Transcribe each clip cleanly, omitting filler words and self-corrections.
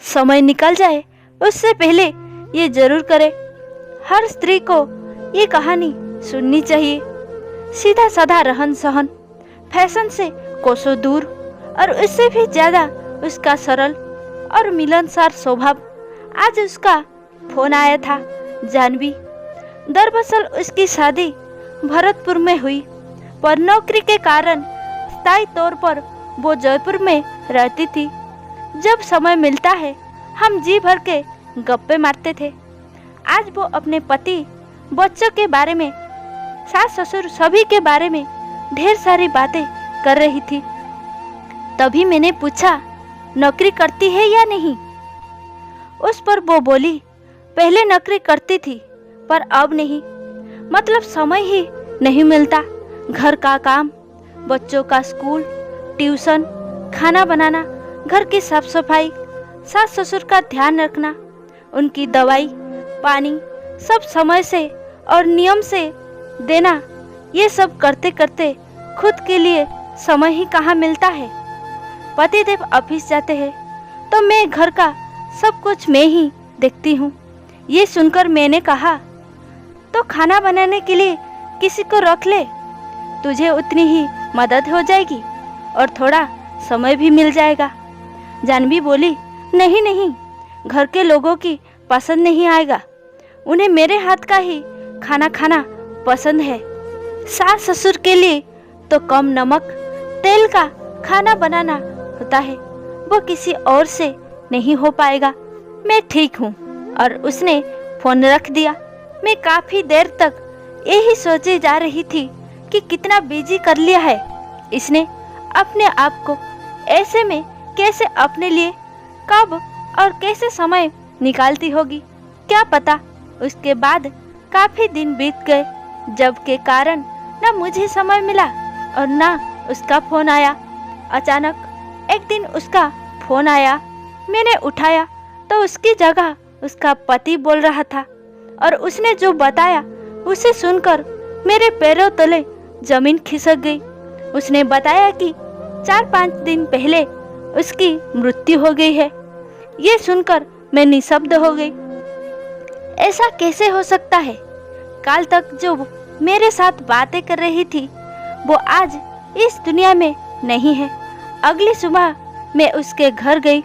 समय निकल जाए उससे पहले ये जरूर करे। हर स्त्री को ये कहानी सुननी चाहिए। सीधा साधा रहन सहन, फैशन से कोसों दूर और उससे भी ज़्यादा उसका सरल और मिलनसार स्वभाव। आज उसका फोन आया था। जानवी, दरअसल उसकी शादी भरतपुर में हुई, पर नौकरी के कारण स्थायी तौर पर वो जयपुर में रहती थी। जब समय मिलता है हम जी भर के गप्पे मारते थे। आज वो अपने पति, बच्चों के बारे में, सास ससुर सभी के बारे में ढेर सारी बातें कर रही थी। तभी मैंने पूछा, नौकरी करती है या नहीं? उस पर वो बोली, पहले नौकरी करती थी पर अब नहीं, मतलब समय ही नहीं मिलता। घर का काम, बच्चों का स्कूल, ट्यूशन, खाना बनाना, घर की साफ सफाई, सास ससुर का ध्यान रखना, उनकी दवाई पानी सब समय से और नियम से देना, ये सब करते करते खुद के लिए समय ही कहाँ मिलता है। पतिदेव ऑफिस जाते हैं तो मैं घर का सब कुछ मैं ही देखती हूँ। ये सुनकर मैंने कहा, तो खाना बनाने के लिए किसी को रख ले, तुझे उतनी ही मदद हो जाएगी और थोड़ा समय भी मिल जाएगा। जानवी बोली, नहीं नहीं, घर के लोगों की पसंद नहीं आएगा, उन्हें मेरे हाथ का ही खाना खाना पसंद है। सास ससुर के लिए तो कम नमक तेल का खाना बनाना होता है, वो किसी और से नहीं हो पाएगा। मैं ठीक हूँ। और उसने फोन रख दिया। मैं काफ़ी देर तक यही सोचे जा रही थी कि कितना बिजी कर लिया है इसने अपने आप को। ऐसे में कैसे अपने लिए कब और कैसे समय निकालती होगी, क्या पता। उसके बाद काफ़ी दिन बीत गए, जब के कारण न मुझे समय मिला और न उसका फ़ोन आया। अचानक एक दिन उसका फ़ोन आया, मैंने उठाया तो उसकी जगह उसका पति बोल रहा था और उसने जो बताया उसे सुनकर मेरे पैरों तले जमीन खिसक गई। उसने बताया कि 4-5 दिन पहले उसकी मृत्यु हो गई है। ये सुनकर मैं निशब्द हो गई। ऐसा कैसे हो सकता है? काल तक जो मेरे साथ बातें कर रही थी वो आज इस दुनिया में नहीं है। अगली सुबह मैं उसके घर गई।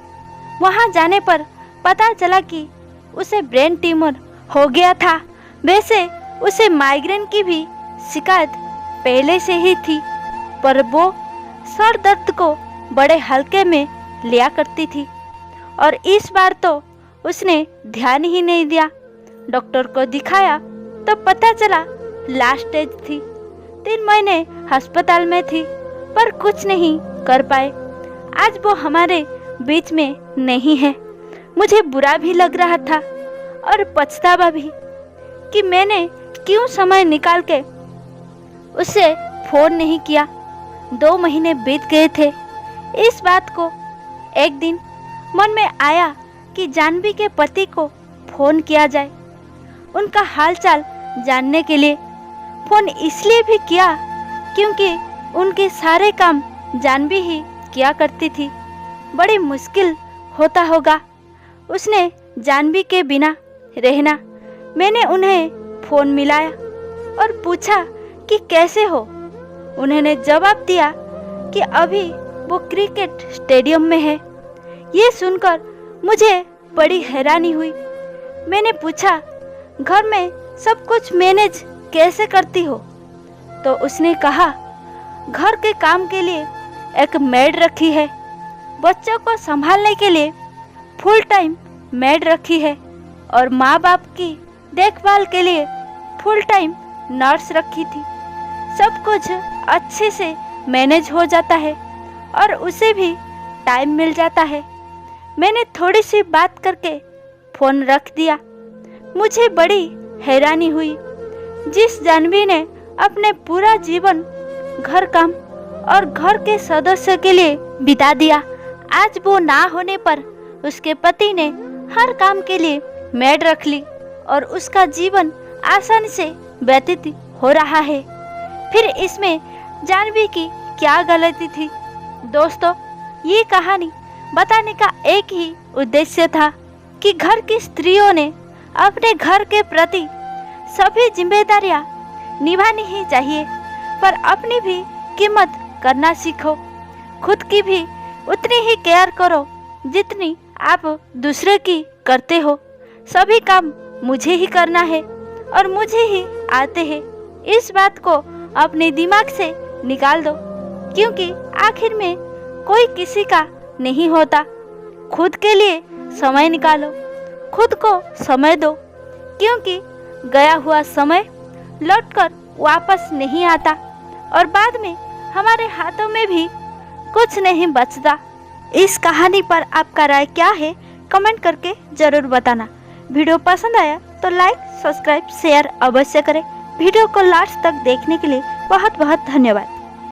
वहाँ जाने पर पता चला कि उसे ब्रेन ट्यूमर हो गया था। वैसे उसे माइग्रेन की भी शिकायत पहले से ही थी, पर वो सर दर्द को बड़े हल्के में लिया करती थी और इस बार तो उसने ध्यान ही नहीं दिया। डॉक्टर को दिखाया तो पता चला लास्ट स्टेज थी। 3 महीने अस्पताल में थी पर कुछ नहीं कर पाए। आज वो हमारे बीच में नहीं है। मुझे बुरा भी लग रहा था और पछतावा भी कि मैंने क्यों समय निकाल के उसे फ़ोन नहीं किया। 2 महीने बीत गए थे। इस बात को एक दिन मन में आया कि जानवी के पति को फ़ोन किया जाए, उनका हालचाल जानने के लिए। फ़ोन इसलिए भी किया क्योंकि उनके सारे काम जानवी ही किया करती थी। बड़ी मुश्किल होता होगा उसने जानवी के बिना रहना। मैंने उन्हें फ़ोन मिलाया और पूछा कि कैसे हो। उन्होंने जवाब दिया कि अभी वो क्रिकेट स्टेडियम में है। ये सुनकर मुझे बड़ी हैरानी हुई। मैंने पूछा, घर में सब कुछ मैनेज कैसे करती हो? तो उसने कहा, घर के काम के लिए एक मेड रखी है, बच्चों को संभालने के लिए फुल टाइम मेड रखी है और माँ बाप की देखभाल के लिए फुल टाइम नर्स रखी थी। सब कुछ अच्छे से मैनेज हो जाता है और उसे भी टाइम मिल जाता है। मैंने थोड़ी सी बात करके फ़ोन रख दिया। मुझे बड़ी हैरानी हुई। जिस जानवी ने अपने पूरा जीवन घर काम और घर के सदस्य के लिए बिता दिया, आज वो ना होने पर उसके पति ने हर काम के लिए मेड रख ली और उसका जीवन आसानी से व्यतीत हो रहा है। फिर इसमें जानवी की क्या गलती थी? दोस्तों, ये कहानी बताने का एक ही उद्देश्य था कि घर की स्त्रियों ने अपने घर के प्रति सभी जिम्मेदारियां निभानी ही चाहिए, पर अपनी भी कीमत करना सीखो। खुद की भी उतनी ही केयर करो जितनी आप दूसरे की करते हो। सभी काम मुझे ही करना है और मुझे ही आते हैं, इस बात को अपने दिमाग से निकाल दो, क्योंकि आखिर में कोई किसी का नहीं होता। खुद के लिए समय निकालो, खुद को समय दो, क्योंकि गया हुआ समय लौटकर वापस नहीं आता और बाद में हमारे हाथों में भी कुछ नहीं बचता। इस कहानी पर आपका राय क्या है, कमेंट करके ज़रूर बताना। वीडियो पसंद आया तो लाइक, सब्सक्राइब, शेयर अवश्य करें। वीडियो को लास्ट तक देखने के लिए बहुत बहुत धन्यवाद।